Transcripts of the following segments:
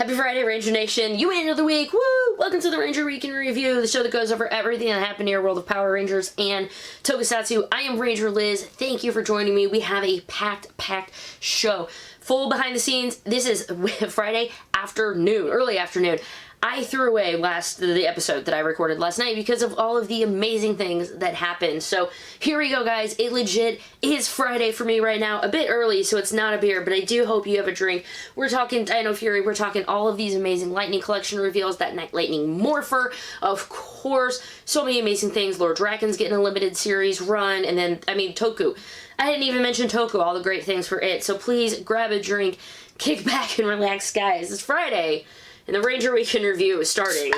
Happy Friday, Ranger Nation. You made it of the week. Woo! Welcome to the Ranger Week in Review, the show that goes over everything that happened in your world of Power Rangers and Tokusatsu. I am Ranger Liz. Thank you for joining me. We have a packed show. Full behind the scenes. This is Friday afternoon, early afternoon. I threw away the episode that I recorded last night because of all of the amazing things that happened. So here we go, guys. It legit is Friday for me right now. A bit early, so it's not a beer, but I do hope you have a drink. We're talking Dino Fury. We're talking all of these amazing Lightning Collection reveals. That Night Lightning Morpher, of course. So many amazing things. Lord Draken's getting a limited series run. And then, Toku. I didn't even mention Toku. All the great things for it. So please grab a drink, kick back, and relax, guys. It's Friday. And the Ranger Week in Review is starting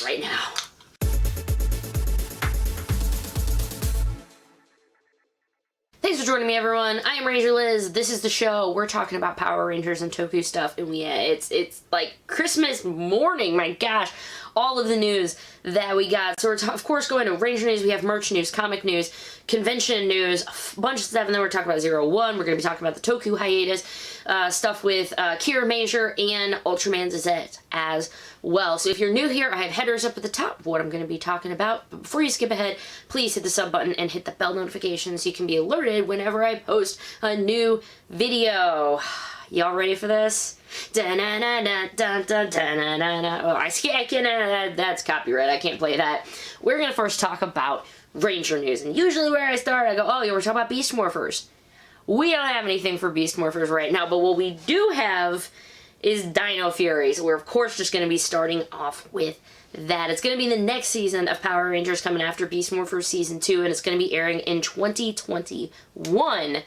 right now. Thanks for joining me, everyone. I am Ranger Liz. This is the show. We're talking about Power Rangers and Toku stuff, and it's like Christmas morning. My gosh, all of the news that we got. So we're of course going to Ranger news. We have merch news, comic news, convention news, a bunch of stuff, and then we're talking about 01. We're going to be talking about the Toku hiatus, stuff with Kira Major and Ultraman Zero as well. So if you're new here, I have headers up at the top of what I'm going to be talking about. But before you skip ahead, please hit the sub button and hit the bell notification so you can be alerted whenever I post a new video. Y'all ready for this? Oh, that's copyright. I can't play that. We're going to first talk about Ranger news. And usually where I start, I go, oh, yeah, we're talking about Beast Morphers. We don't have anything for Beast Morphers right now, but what we do have is Dino Fury. So we're, of course, just going to be starting off with that. It's going to be the next season of Power Rangers coming after Beast Morphers Season 2, and it's going to be airing in 2021.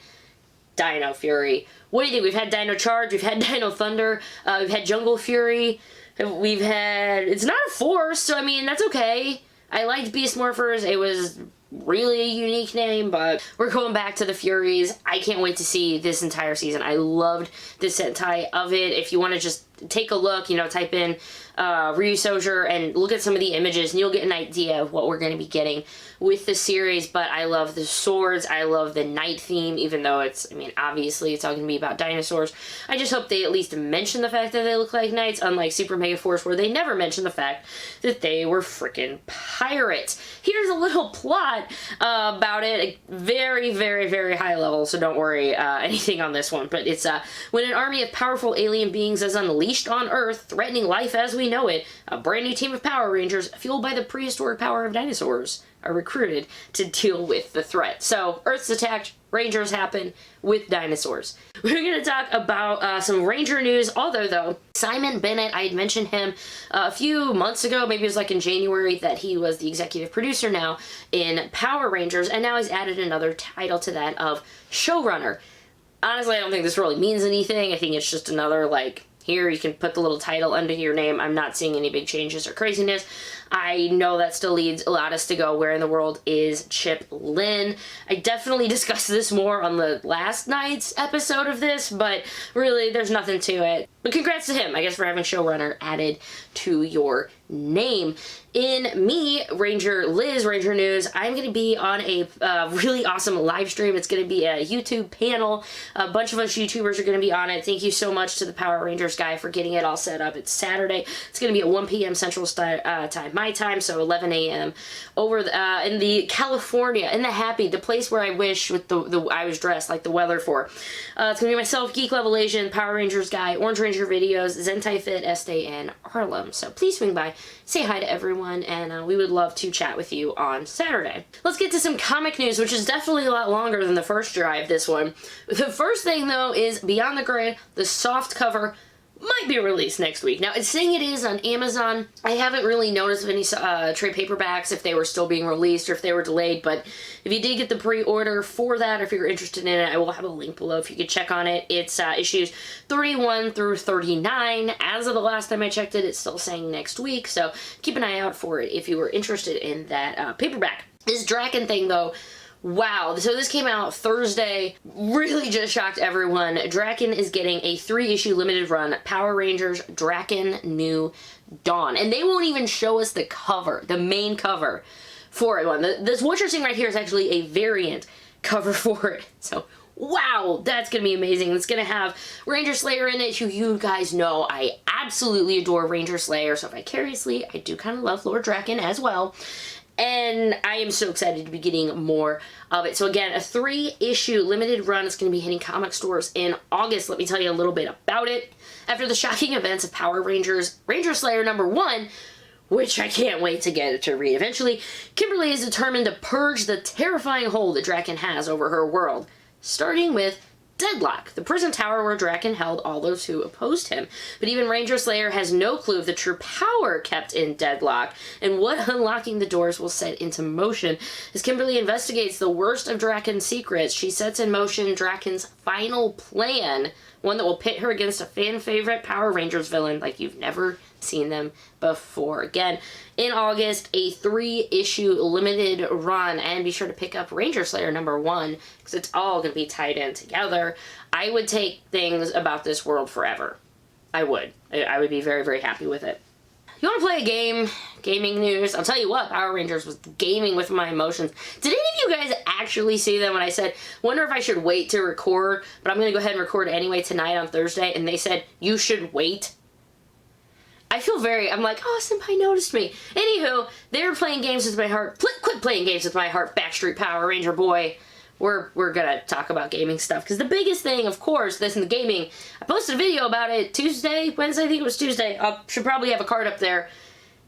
Dino Fury. What do you think? We've had Dino Charge, we've had Dino Thunder, we've had Jungle Fury, we've had... It's not a force, so I mean, that's okay. I liked Beast Morphers. It was really a unique name, but we're going back to the Furies. I can't wait to see this entire season. I loved this Sentai of it. If you want to just take a look, type in Rwir and look at some of the images, and you'll get an idea of what we're going to be getting with the series. But I love the swords. I love the night theme, even though it's, obviously it's all going to be about dinosaurs. I just hope they at least mention the fact that they look like knights, unlike Super Mega Force, where they never mention the fact that they were freaking pirates. Here's a little plot about it. Very, very, very high level, so don't worry anything on this one. But it's when an army of powerful alien beings is unleashed on Earth, threatening life as we know it, a brand new team of Power Rangers, fueled by the prehistoric power of dinosaurs, are recruited to deal with the threat. So, Earth's attacked, Rangers happen with dinosaurs. We're going to talk about some Ranger news, although, though, Simon Bennett, I had mentioned him a few months ago, maybe it was like in January, that he was the executive producer now in Power Rangers, and now he's added another title to that of showrunner. Honestly, I don't think this really means anything. I think it's just another, here you can put the little title under your name. I'm not seeing any big changes or craziness. I know that still allowed us to go, where in the world is Chip Lynn? I definitely discussed this more on the last night's episode of this, but really there's nothing to it. But congrats to him, I guess, for having showrunner added to your name. In me, Ranger Liz, Ranger News, I'm going to be on a really awesome live stream. It's going to be a YouTube panel. A bunch of us YouTubers are going to be on it. Thank you so much to the Power Rangers guy for getting it all set up. It's Saturday. It's going to be at 1 p.m. Central time, my time, so 11 a.m. over in the California, in the place where I wish with I was dressed, like the weather for. It's going to be myself, Geek Level Asian, Power Rangers guy, Orange Ranger videos, Zentai Fit, Estee, and Harlem. So please swing by, say hi to everyone, and we would love to chat with you on Saturday. Let's get to some comic news, which is definitely a lot longer than the first drive, this one. The first thing, though, is Beyond the Grid, the soft cover, might be released next week. Now, it's saying it is on Amazon. I haven't really noticed of any trade paperbacks, if they were still being released or if they were delayed, but if you did get the pre-order for that, or if you're interested in it, I will have a link below if you could check on it. It's issues 31 through 39. As of the last time I checked it, it's still saying next week, so keep an eye out for it if you were interested in that paperback. This Draken thing, though, wow, so this came out Thursday, really just shocked everyone. Draken is getting a 3-issue limited run, Power Rangers Draken New Dawn. And they won't even show us the cover, the main cover for it. This what you're seeing right here is actually a variant cover for it. So Wow, that's gonna be amazing. It's gonna have Ranger Slayer in it, who you guys know I absolutely adore Ranger Slayer, so vicariously, I do kind of love Lord Draken as well. And I am so excited to be getting more of it. So again, a 3-issue limited run is going to be hitting comic stores in August. Let me tell you a little bit about it. After the shocking events of Power Rangers Ranger Slayer #1, which I can't wait to get to read eventually, Kimberly is determined to purge the terrifying hold that Draken has over her world, starting with Deadlock, the prison tower where Draken held all those who opposed him. But even Ranger Slayer has no clue of the true power kept in Deadlock and what unlocking the doors will set into motion. As Kimberly investigates the worst of Draken's secrets, she sets in motion Draken's final plan, one that will pit her against a fan-favorite Power Rangers villain like you've never seen them before. Again, in August, a 3-issue limited run, and be sure to pick up Ranger Slayer #1 because it's all going to be tied in together. I would take things about this world forever. I would. I would be very, very happy with it. You want to play a game? Gaming news? I'll tell you what, Power Rangers was gaming with my emotions. Did any of you guys actually see them when I said, wonder if I should wait to record, but I'm going to go ahead and record anyway tonight on Thursday, and they said, you should wait? I feel I'm like, oh, Senpai noticed me. Anywho, they were playing games with my heart. Quit playing games with my heart, Backstreet Power Ranger boy. We're gonna talk about gaming stuff, because the biggest thing, of course, this in the gaming, I posted a video about it Wednesday, I think it was Tuesday. I should probably have a card up there.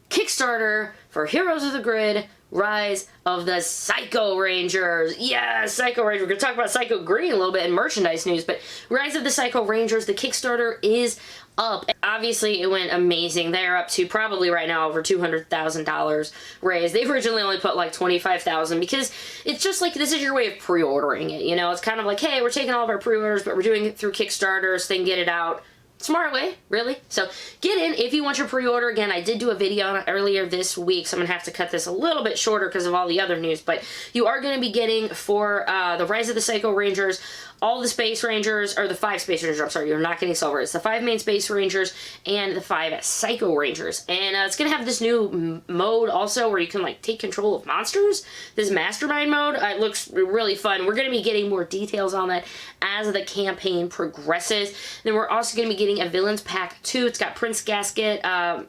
Kickstarter for Heroes of the Grid, Rise of the Psycho Rangers. Yeah, Psycho Rangers. We're going to talk about Psycho Green a little bit in merchandise news, but Rise of the Psycho Rangers, the Kickstarter is up. Obviously, it went amazing. They're up to probably right now over $200,000 raised. They originally only put like $25,000 because it's just like this is your way of pre-ordering it. You know, it's kind of like, hey, we're taking all of our pre-orders, but we're doing it through Kickstarter so they can get it out. Smart way, really. So get in if you want your pre-order. Again, I did do a video on it earlier this week, so I'm going to have to cut this a little bit shorter because of all the other news, but you are going to be getting for the Rise of the Psycho Rangers, all the Space Rangers, or the 5 Space Rangers, I'm sorry, you're not getting Silver. It's the 5 main Space Rangers and the 5 Psycho Rangers. And it's going to have this new mode also where you can like take control of monsters. This Mastermind mode, it looks really fun. We're going to be getting more details on that as the campaign progresses. Then we're also going to be getting a Villains Pack 2. It's got Prince Gasket,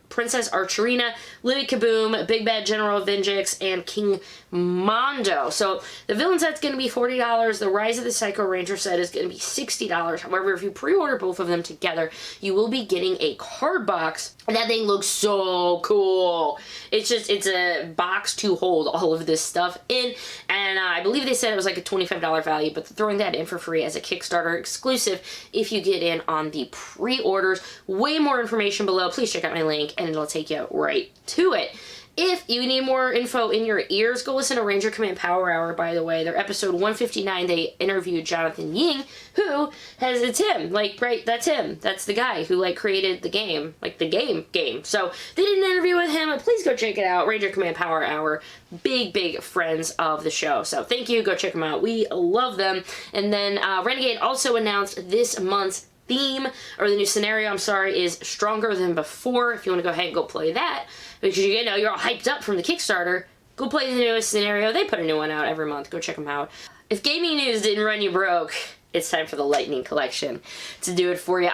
Princess Archerina, Libby Kaboom, Big Bad General Venjix, and King Mondo. So the villain set's going to be $40. The Rise of the Psycho Ranger set is going to be $60. However, if you pre-order both of them together, you will be getting a card box, and that thing looks so cool. It's a box to hold all of this stuff in, and I believe they said it was like a $25 value, but they're throwing that in for free as a Kickstarter exclusive if you get in on the pre-orders. Way more information below. Please check out my link, and it'll take you right to it. If you need more info in your ears, go listen to Ranger Command Power Hour, by the way. Their episode 159, they interviewed Jonathan Ying, who it's him. Like, right, that's him. That's the guy who, like, created the game. Like, the game. So, they did an interview with him, and please go check it out. Ranger Command Power Hour. Big friends of the show. So, thank you. Go check them out. We love them. And then, Renegade also announced this month's theme, or the new scenario, I'm sorry, is Stronger Than Before. If you want to go ahead and go play that, because you know you're all hyped up from the Kickstarter, go play the newest scenario. They put a new one out every month. Go check them out. If gaming news didn't run you broke, it's time for the Lightning Collection to do it for you.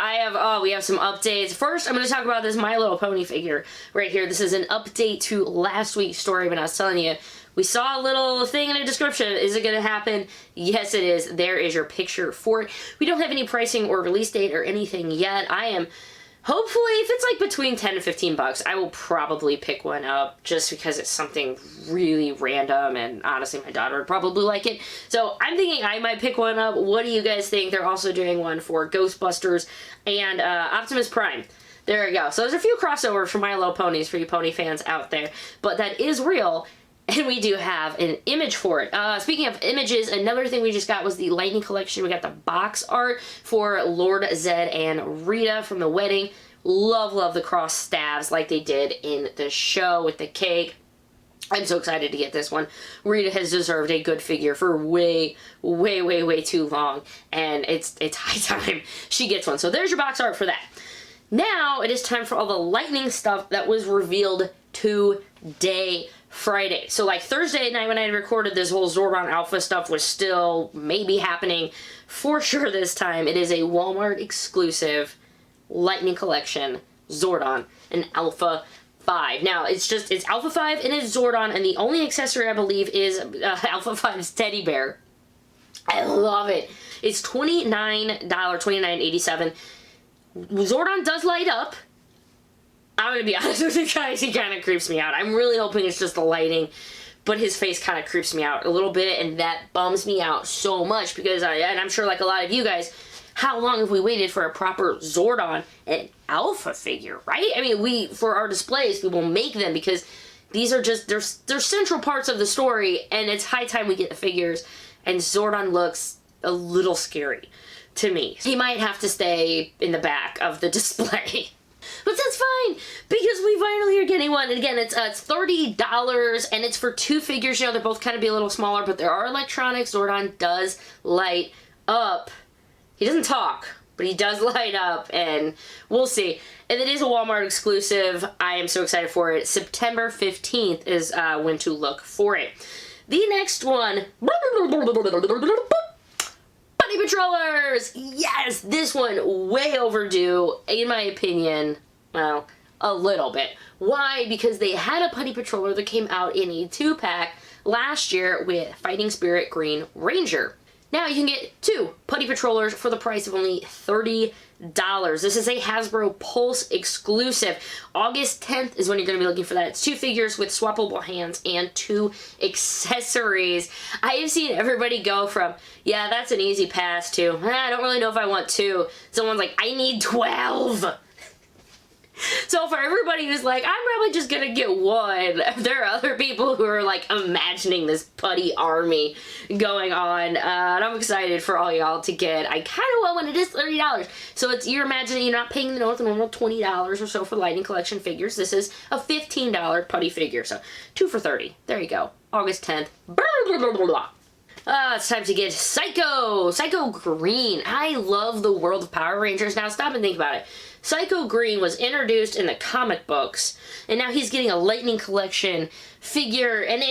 We have some updates. First, I'm going to talk about this My Little Pony figure right here. This is an update to last week's story, but I was telling you, we saw a little thing in the description. Is it going to happen? Yes, it is. There is your picture for it. We don't have any pricing or release date or anything yet. I am, hopefully, if it's like between 10 and 15 bucks, I will probably pick one up just because it's something really random, and honestly, my daughter would probably like it. So I'm thinking I might pick one up. What do you guys think? They're also doing one for Ghostbusters and Optimus Prime. There we go. So there's a few crossovers for My Little Ponies for you pony fans out there, but that is real. And we do have an image for it. Speaking of images, another thing we just got was the Lightning Collection. We got the box art for Lord Zed and Rita from the wedding. Love the cross stabs like they did in the show with the cake. I'm so excited to get this one. Rita has deserved a good figure for way too long. And it's high time she gets one. So there's your box art for that. Now it is time for all the Lightning stuff that was revealed today. Friday. So like Thursday night when I recorded this whole Zordon Alpha stuff was still maybe happening for sure this time. It is a Walmart exclusive Lightning Collection Zordon, an Alpha 5. Now, it's Alpha 5 and it's Zordon, and the only accessory I believe is Alpha 5's teddy bear. I love it. It's $29, $29.87. Zordon does light up. I'm gonna be honest with you guys, he kind of creeps me out. I'm really hoping it's just the lighting, but his face kind of creeps me out a little bit, and that bums me out so much because and I'm sure like a lot of you guys, how long have we waited for a proper Zordon and Alpha figure, right? I mean, for our displays, we will make them because these are just, they're central parts of the story, and it's high time we get the figures, and Zordon looks a little scary to me. He might have to stay in the back of the display. But that's fine, because we finally are getting one. And again, it's $30, and it's for 2 figures. You know, they're both kind of be a little smaller, but there are electronics. Zordon does light up. He doesn't talk, but he does light up, and we'll see. And it is a Walmart exclusive. I am so excited for it. September 15th is when to look for it. The next one, Putty Patrollers! Yes, this one way overdue, in my opinion. Well, a little bit. Why? Because they had a Putty Patroller that came out in a 2-pack last year with Fighting Spirit Green Ranger. Now you can get 2 Putty Patrollers for the price of only $30. This is a Hasbro Pulse exclusive. August 10th is when you're going to be looking for that. It's 2 figures with swappable hands and 2 accessories. I have seen everybody go from, yeah, that's an easy pass, to, I don't really know if I want 2. Someone's like, I need 12. So for everybody who's like, I'm probably just gonna get 1, there are other people who are like imagining this putty army going on, and I'm excited for all y'all to get. I kind of want one. It is $30, so you're imagining you're not paying the normal $20 or so for Lightning Collection figures. This is a $15 putty figure, so 2 for $30. There you go. August 10th. Blah, blah, blah, blah, blah. It's time to get Psycho Green. I love the world of Power Rangers. Now stop and think about it. Psycho Green was introduced in the comic books, and now he's getting a Lightning Collection figure, and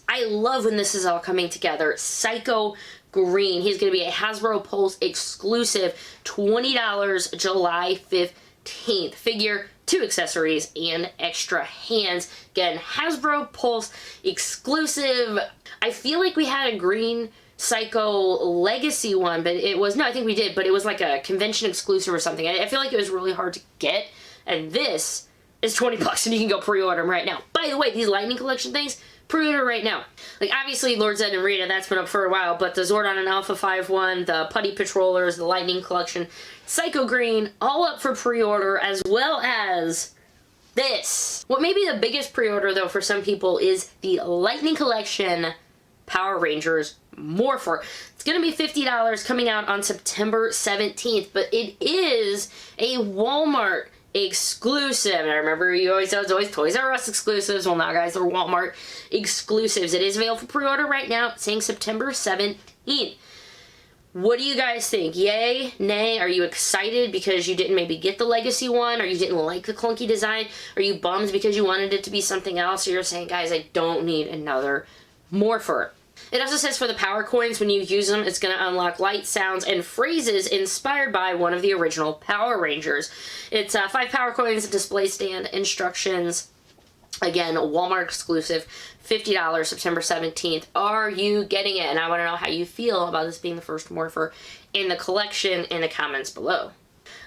I love when this is all coming together. Psycho Green. He's going to be a Hasbro Pulse exclusive, $20, July 15th. Figure, 2 accessories, and extra hands. Again, Hasbro Pulse exclusive. I feel like we had a Green Psycho Legacy one, but I think we did, but it was like a convention exclusive or something. I feel like it was really hard to get, and this is $20, and you can go pre-order them right now. By the way, these Lightning Collection things, pre-order right now. Like, obviously, Lord Zed and Rita, that's been up for a while, but the Zordon and Alpha 5 one, the Putty Patrollers, the Lightning Collection, Psycho Green, all up for pre-order, as well as this. What may be the biggest pre-order, though, for some people is the Lightning Collection Power Rangers Morpher. It's going to be $50 coming out on September 17th, but it is a Walmart exclusive. And I remember you always said it's always Toys R Us exclusives. Well, now, guys, they're Walmart exclusives. It is available for pre-order right now, saying September 17th. What do you guys think? Yay? Nay? Are you excited because you didn't maybe get the Legacy one, or you didn't like the clunky design? Are you bummed because you wanted it to be something else? Or you're saying, guys, I don't need another Morpher. It also says for the power coins, when you use them, it's going to unlock light, sounds, and phrases inspired by one of the original Power Rangers. It's 5 power coins, display stand, instructions. Again, Walmart exclusive, $50, September 17th. Are you getting it? And I want to know how you feel about this being the first Morpher in the collection in the comments below.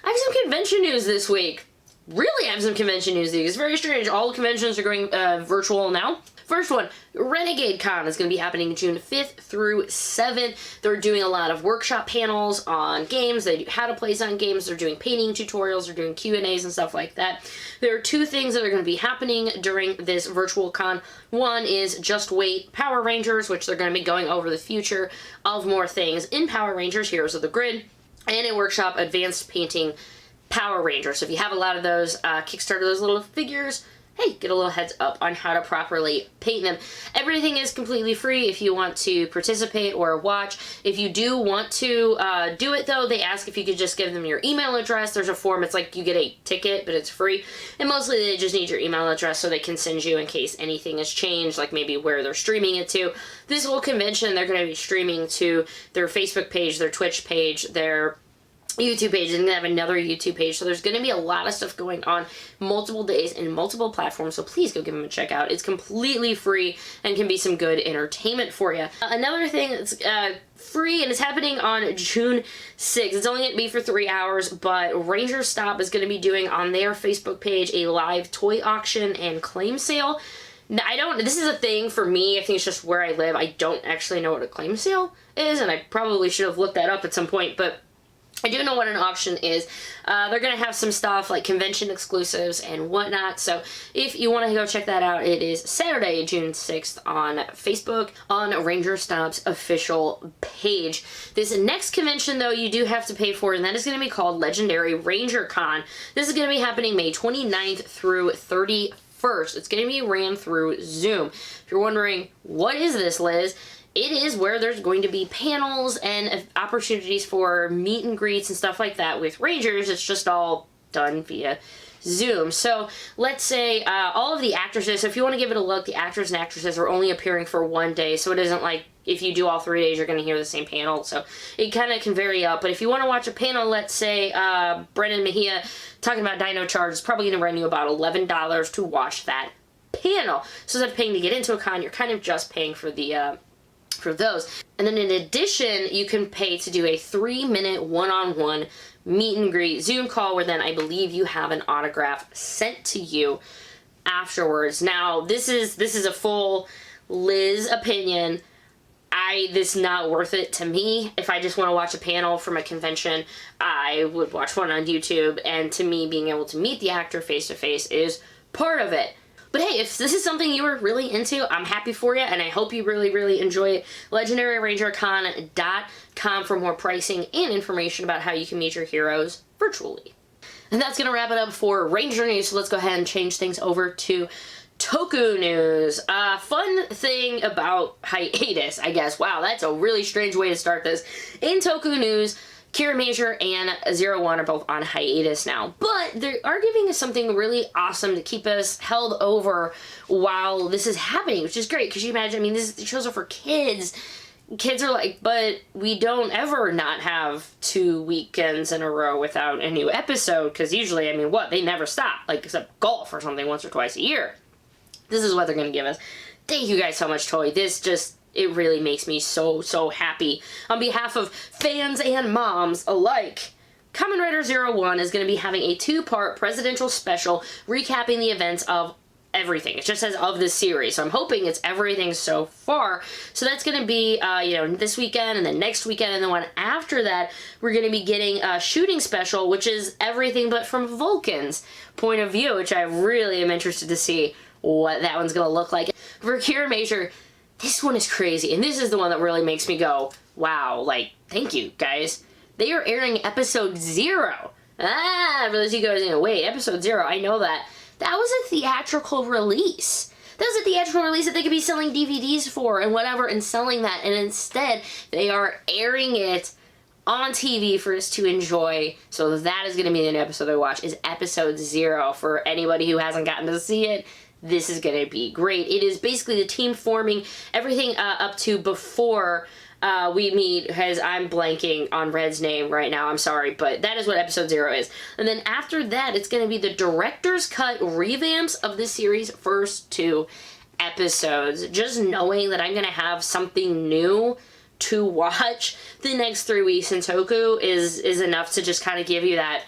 I have some convention news this week. Really have some convention news. It's very strange. All the conventions are going virtual now. First one, Renegade Kata is going to be happening June 5th through 7th. They're doing a lot of workshop panels on games. They do how to play on games. They're doing painting tutorials. They're doing Q&As and stuff like that. There are 2 things that are going to be happening during this virtual con. One is Just Wait Power Rangers, which they're going to be going over the future of more things in Power Rangers, Heroes of the Grid, and a workshop Advanced Painting Power Rangers. So if you have a lot of those, Kickstarter those little figures, hey, get a little heads up on how to properly paint them. Everything is completely free if you want to participate or watch. If you do want to do it, though, they ask if you could just give them your email address. There's a form. It's like you get a ticket, but it's free. And mostly they just need your email address so they can send you in case anything has changed, like maybe where they're streaming it to. This whole convention, they're going to be streaming to their Facebook page, their Twitch page, their YouTube page, and going to have another YouTube page. So there's going to be a lot of stuff going on multiple days and multiple platforms. So please go give them a check out. It's completely free and can be some good entertainment for you. Another thing that's free and it's happening on June 6th. It's only going to be for 3 hours, but Ranger Stop is going to be doing on their Facebook page a live toy auction and claim sale. Now, this is a thing for me. I think it's just where I live. I don't actually know what a claim sale is, and I probably should have looked that up at some point, but I do know what an auction is. They're going to have some stuff like convention exclusives and whatnot. So if you want to go check that out, it is Saturday, June 6th on Facebook on Ranger Stop's official page. This next convention, though, you do have to pay for, and that is going to be called Legendary Ranger Con. This is going to be happening May 29th through 31st. It's going to be ran through Zoom. If you're wondering, what is this, Liz? It is where there's going to be panels and opportunities for meet and greets and stuff like that with Rangers. It's just all done via Zoom. So let's say all of the actresses, so if you want to give it a look, the actors and actresses are only appearing for one day, so it isn't like if you do all 3 days, you're going to hear the same panel. So it kind of can vary up. But if you want to watch a panel, let's say Brennan Mejia talking about Dino Charge, it's probably going to run you about $11 to watch that panel. So instead of paying to get into a con, you're kind of just paying for the for those. And then in addition, you can pay to do a 3-minute one-on-one meet and greet Zoom call where then I believe you have an autograph sent to you afterwards. Now, this is a full Liz opinion. This is not worth it to me. If I just want to watch a panel from a convention, I would watch one on YouTube, and to me, being able to meet the actor face-to-face is part of it. But hey, if this is something you were really into, I'm happy for you, and I hope you really, really enjoy it. LegendaryRangerCon.com for more pricing and information about how you can meet your heroes virtually. And that's going to wrap it up for Ranger News, so let's go ahead and change things over to Toku News. Fun thing about Hiatus, I guess. Wow, that's a really strange way to start this. In Toku News, Kira Major and 01 are both on hiatus now, but they are giving us something really awesome to keep us held over while this is happening, which is great, because you imagine, I mean, these shows are for kids. Kids are like, but we don't ever not have 2 weekends in a row without a new episode, because usually, I mean, they never stop, like, except golf or something once or twice a year. This is what they're going to give us. Thank you guys so much, Toy. It really makes me so, so happy. On behalf of fans and moms alike, Kamen Rider 01 is going to be having a 2-part presidential special recapping the events of everything. It just says of the series, so I'm hoping it's everything so far. So that's going to be, this weekend and then next weekend, and the one after that, we're going to be getting a shooting special, which is everything but from Vulcan's point of view, which I really am interested to see what that one's going to look like. For Kira Major, this one is crazy, and this is the one that really makes me go, wow, like, thank you, guys. They are airing episode 0. For those of you guys, wait, episode 0, I know that. That was a theatrical release. That was a theatrical release that they could be selling DVDs for and whatever, and selling that, and instead, they are airing it on TV for us to enjoy. So that is going to be the new episode I watch, is episode 0. For anybody who hasn't gotten to see it, this is going to be great. It is basically the team forming everything up to before we meet, as I'm blanking on Red's name right now, I'm sorry, but that is what episode 0 is. And then after that, it's going to be the director's cut revamps of the series' first 2 episodes. Just knowing that I'm going to have something new to watch the next 3 weeks in Toku is enough to just kind of give you that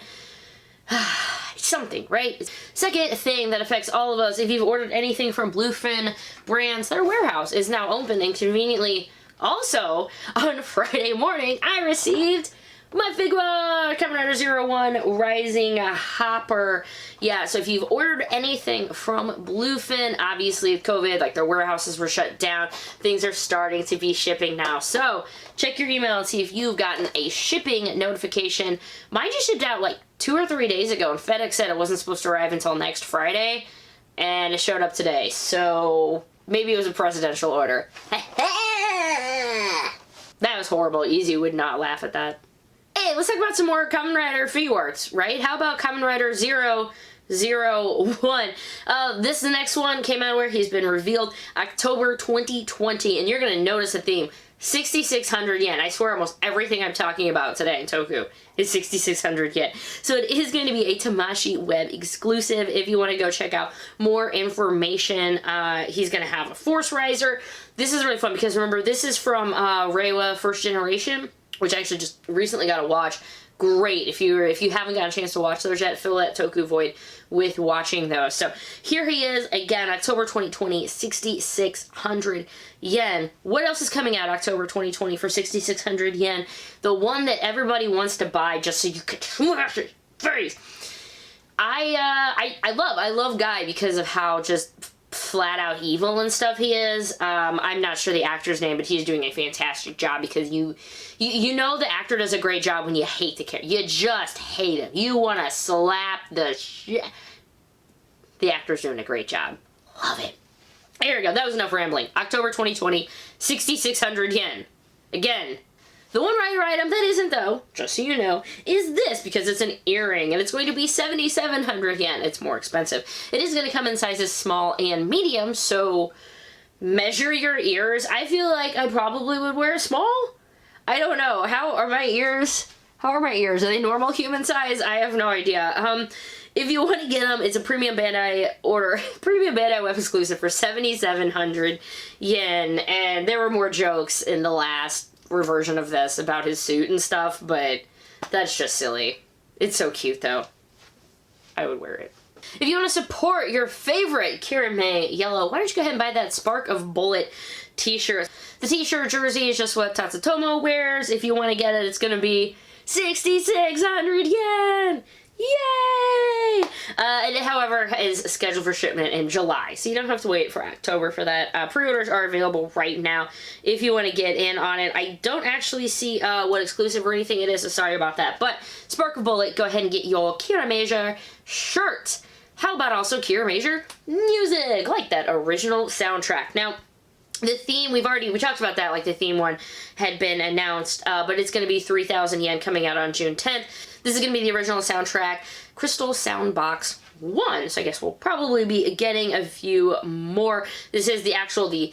something, right? Second thing that affects all of us, if you've ordered anything from Bluefin Brands, their warehouse is now open, and conveniently also on Friday morning I received my Figma Kamen Rider 01 Rising Hopper. Yeah, so if you've ordered anything from Bluefin, obviously with COVID, like their warehouses were shut down, things are starting to be shipping now. So check your email and see if you've gotten a shipping notification. Mine just shipped out like 2 or 3 days ago, and FedEx said it wasn't supposed to arrive until next Friday. and it showed up today, so maybe it was a presidential order. That was horrible. Easy would not laugh at that. Hey, let's talk about some more Kamen Rider figure arts, right? How about Kamen Rider 001? This the next one came out where he's been revealed October 2020, and you're gonna notice a theme. 6,600 yen. I swear almost everything I'm talking about today in Toku is 6,600 yen. So it is going to be a Tamashii web exclusive. If you want to go check out more information, he's going to have a Force Riser. This is really fun because remember, this is from Reiwa First Generation, which I actually just recently got to watch. Great. If you haven't got a chance to watch those yet, fill that Toku void with watching those. So here he is again, October 2020, 6,600 yen. What else is coming out October 2020 for 6,600 yen? The one that everybody wants to buy just so you can smash his face. I love Guy because of how just flat out evil and stuff he is. I'm not sure the actor's name, but he's doing a fantastic job because you know the actor does a great job when you hate the character. You just hate him. You want to slap the shit. The actor's doing a great job. Love it. There we go. That was enough rambling. October 2020, 6,600 yen. Again, the one Rider item that isn't, though, just so you know, is this, because it's an earring, and it's going to be 7,700 yen. It's more expensive. It is going to come in sizes small and medium, so measure your ears. I feel like I probably would wear a small. I don't know. How are my ears? Are they normal human size? I have no idea. If you want to get them, it's a Premium Bandai order. Premium Bandai web exclusive for 7,700 yen, and there were more jokes in the last version of this about his suit and stuff, but that's just silly. It's so cute though. I would wear it. If you want to support your favorite Kirame Yellow, why don't you go ahead and buy that Spark of Bullet t-shirt. The t-shirt jersey is just what Tatsutomo wears. If you want to get it, it's going to be 6,600 yen! Yay! It, however, is scheduled for shipment in July, so you don't have to wait for October for that. Pre-orders are available right now if you want to get in on it. I don't actually see what exclusive or anything it is, so sorry about that. But Spark of Bullet, go ahead and get your Kirame shirt. How about also Kirame music, like that original soundtrack. Now, the theme, we talked about that, like the theme one had been announced, but it's going to be 3,000 yen coming out on June 10th. This is going to be the original soundtrack, Crystal Soundbox 1, so I guess we'll probably be getting a few more. This is the actual, the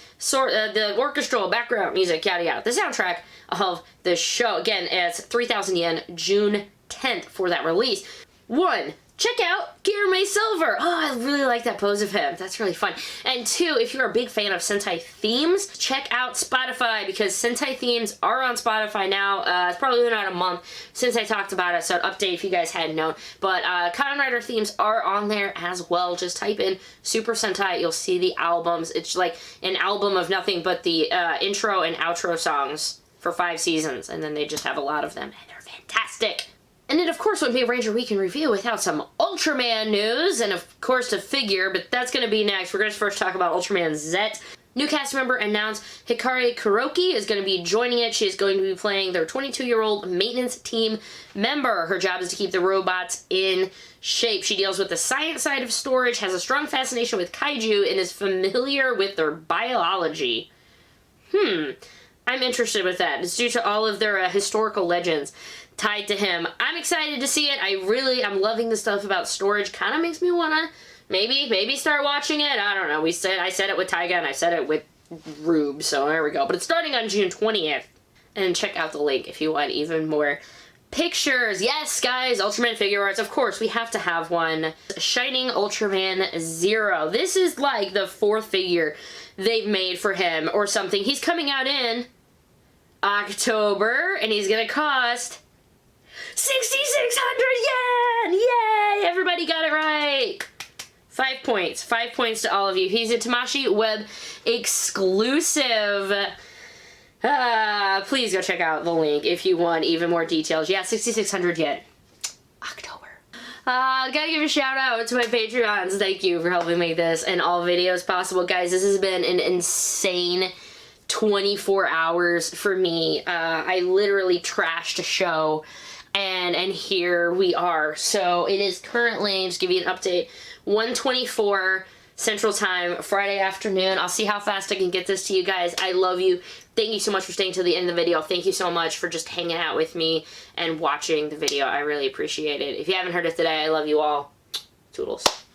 orchestral background music, yada yada, the soundtrack of the show. Again, it's 3,000 yen, June 10th for that release. 1. Check out Kirame Silver. Oh, I really like that pose of him. That's really fun. And 2, if you're a big fan of Sentai themes, check out Spotify, because Sentai themes are on Spotify now. It's probably been about a month since I talked about it, so an update if you guys hadn't known. But Kamen Rider themes are on there as well. Just type in Super Sentai, you'll see the albums. It's like an album of nothing but the intro and outro songs for 5 seasons, and then they just have a lot of them, and they're fantastic. And it, of course, wouldn't be a Ranger Week in Review without some Ultraman news, and of course, a figure, but that's going to be next. We're going to first talk about Ultraman Z. New cast member announced Hikari Kuroki is going to be joining it. She is going to be playing their 22-year-old maintenance team member. Her job is to keep the robots in shape. She deals with the science side of storage, has a strong fascination with kaiju, and is familiar with their biology. I'm interested with that. It's due to all of their historical legends tied to him. I'm excited to see it. I'm loving the stuff about storage. Kind of makes me want to maybe start watching it. I don't know. I said it with Taiga and I said it with Rube, so there we go. But it's starting on June 20th. And check out the link if you want even more pictures. Yes, guys, Ultraman figure arts. Of course, we have to have one. Shining Ultraman Zero. This is like the 4th figure they've made for him or something. He's coming out in October, and he's gonna cost 6,600 yen! Yay! Everybody got it right! 5 points. 5 points to all of you. He's a Tamashii web exclusive. Please go check out the link if you want even more details. Yeah, 6,600 yen. October. Gotta give a shout out to my Patreons. Thank you for helping make this and all videos possible. Guys, this has been an insane 24 hours for me. I literally trashed a show, and here we are. So it is currently, just give you an update, 1:24 Central Time, Friday afternoon. I'll see how fast I can get this to you guys. I love you. Thank you so much for staying till the end of the video. Thank you so much for just hanging out with me and watching the video. I really appreciate it. If you haven't heard it today, I love you all. Toodles.